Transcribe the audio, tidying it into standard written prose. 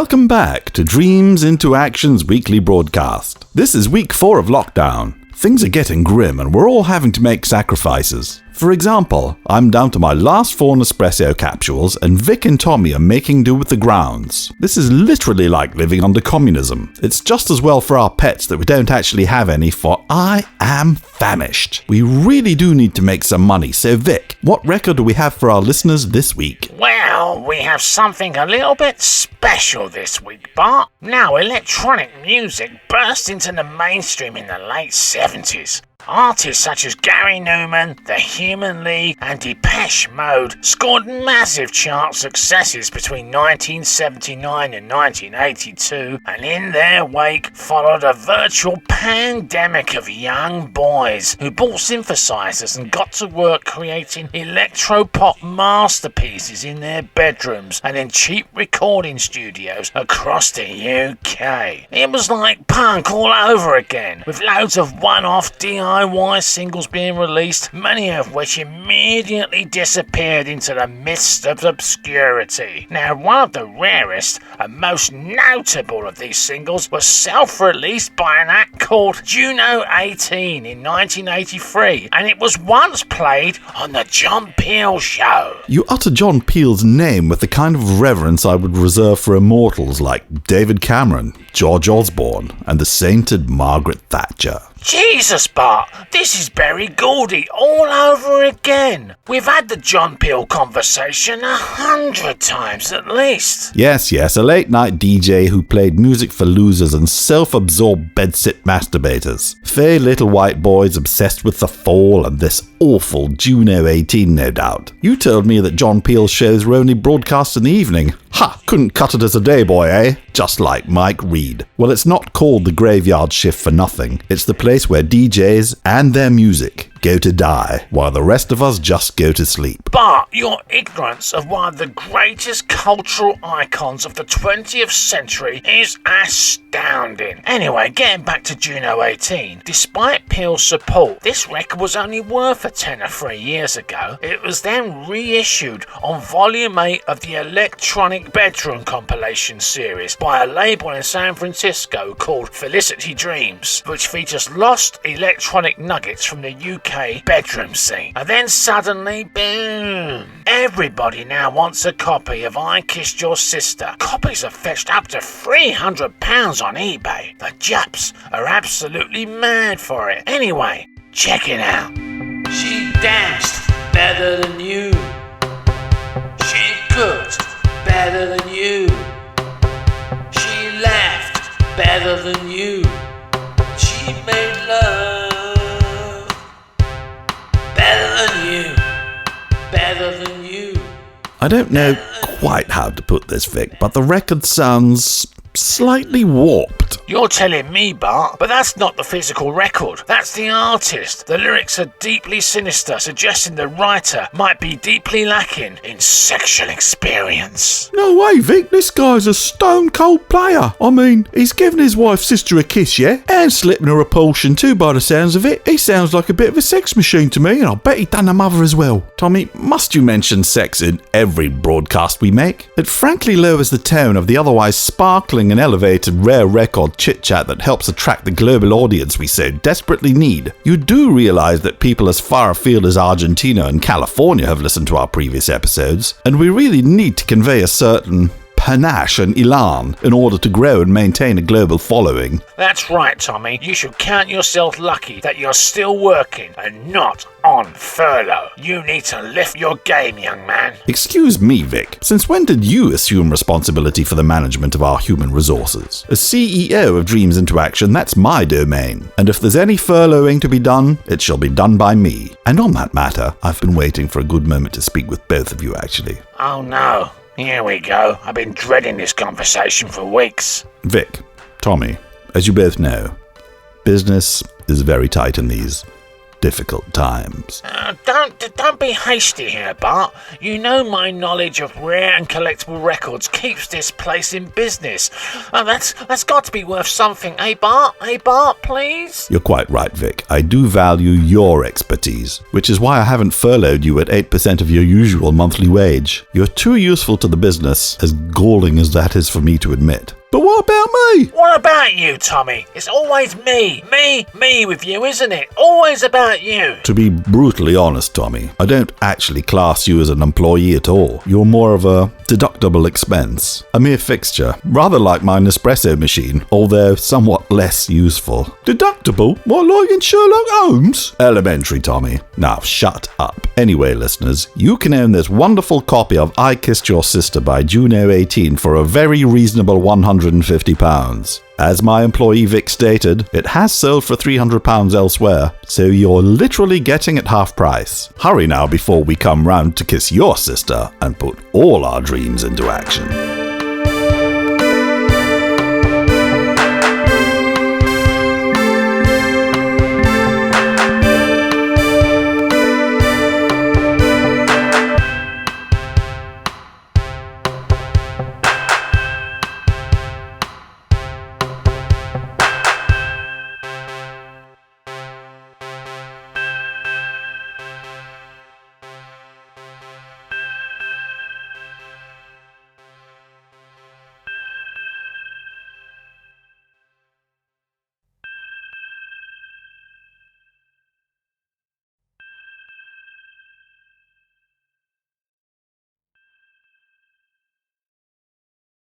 Welcome back to Dreams into Action's weekly broadcast. This is week 4 of lockdown. Things are getting grim and we're all having to make sacrifices. For example, I'm down to my last 4 Nespresso capsules and Vic and Tommy are making do with the grounds. This is literally like living under communism. It's just as well for our pets that we don't actually have any, for I am famished. We really do need to make some money, so Vic, what record do we have for our listeners this week? Well, we have something a little bit special this week, Bart. Now, electronic music burst into the mainstream in the late 70s. Artists such as Gary Newman, The Human League, and Depeche Mode scored massive chart successes between 1979 and 1982, and in their wake followed a virtual pandemic of young boys who bought synthesizers and got to work creating electro-pop masterpieces in their bedrooms and in cheap recording studios across the UK. It was like punk all over again, with loads of one-off DIY singles being released, many of which immediately disappeared into the mist of obscurity. Now, one of the rarest and most notable of these singles was self-released by an act called Juno 18 in 1983, and it was once played on the John Peel Show. You utter John Peel's name with the kind of reverence I would reserve for immortals like David Cameron, George Osborne, and the sainted Margaret Thatcher. Jesus, Bart, this is Berry Gordy all over again. We've had the John Peel conversation 100 times at least. Yes, a late-night DJ who played music for losers and self-absorbed bedsit masturbators. Fey little white boys obsessed with the fall and this awful Juno 18, no doubt. You told me that John Peel's shows were only broadcast in the evening. Ha! Couldn't cut it as a day boy, eh? Just like Mike Reed. Well, it's not called the graveyard shift for nothing. It's the place where DJs and their music go to die, while the rest of us just go to sleep. But your ignorance of one of the greatest cultural icons of the 20th century is astounding. Anyway, getting back to Juno 18, despite Peel's support, this record was only worth a tenner 3 years ago. It was then reissued on Volume 8 of the Electronic Bedroom compilation series by a label in San Francisco called Felicity Dreams, which features lost electronic nuggets from the UK bedroom scene. And then suddenly, boom! Everybody now wants a copy of I Kissed Your Sister. Copies are fetched up to £300 on eBay. The Japs are absolutely mad for it. Anyway, check it out. She danced better than you. She cooked better than you. She laughed better than you. She made love better than you. Better than you. I don't know quite how to put this, Vic, but the record sounds slightly warped. You're telling me, Bart, but that's not the physical record. That's the artist. The lyrics are deeply sinister, suggesting the writer might be deeply lacking in sexual experience. No way, Vic, this guy's a stone cold player. I mean, he's giving his wife's sister a kiss, yeah? And slipping her a portion too, by the sounds of it. He sounds like a bit of a sex machine to me, and I bet he done a mother as well. Tommy, must you mention sex in every broadcast we make? It frankly lowers the tone of the otherwise sparkling and elevated rare record chit-chat that helps attract the global audience we so desperately need. You do realize that people as far afield as Argentina and California have listened to our previous episodes, and we really need to convey a certain panache and elan in order to grow and maintain a global following. That's right, Tommy. You should count yourself lucky that you're still working and not on furlough. You need to lift your game, young man. Excuse me, Vic. Since when did you assume responsibility for the management of our human resources? As CEO of Dreams into Action, that's my domain. And if there's any furloughing to be done, it shall be done by me. And on that matter, I've been waiting for a good moment to speak with both of you, actually. Oh no. Here we go. I've been dreading this conversation for weeks. Vic, Tommy, as you both know, business is very tight in these difficult times. Don't Don't be hasty here, Bart. You know my knowledge of rare and collectible records keeps this place in business. That's got to be worth something, eh, Bart? Eh, Bart, please? You're quite right, Vic. I do value your expertise, which is why I haven't furloughed you at 8% of your usual monthly wage. You're too useful to the business, as galling as that is for me to admit. But what about me? What about you, Tommy? It's always me with you, isn't it? Always about you. To be brutally honest, Tommy, I don't actually class you as an employee at all. You're more of a deductible expense, a mere fixture, rather like my Nespresso machine, although somewhat less useful. Deductible? What, like in Sherlock Holmes? Elementary, Tommy. Now, shut up. Anyway, listeners, you can own this wonderful copy of I Kissed Your Sister by Juno 18 for a very reasonable £150. As my employee Vic stated, it has sold for £300 elsewhere, so you're literally getting it half price. Hurry now before we come round to kiss your sister and put all our dreams into action.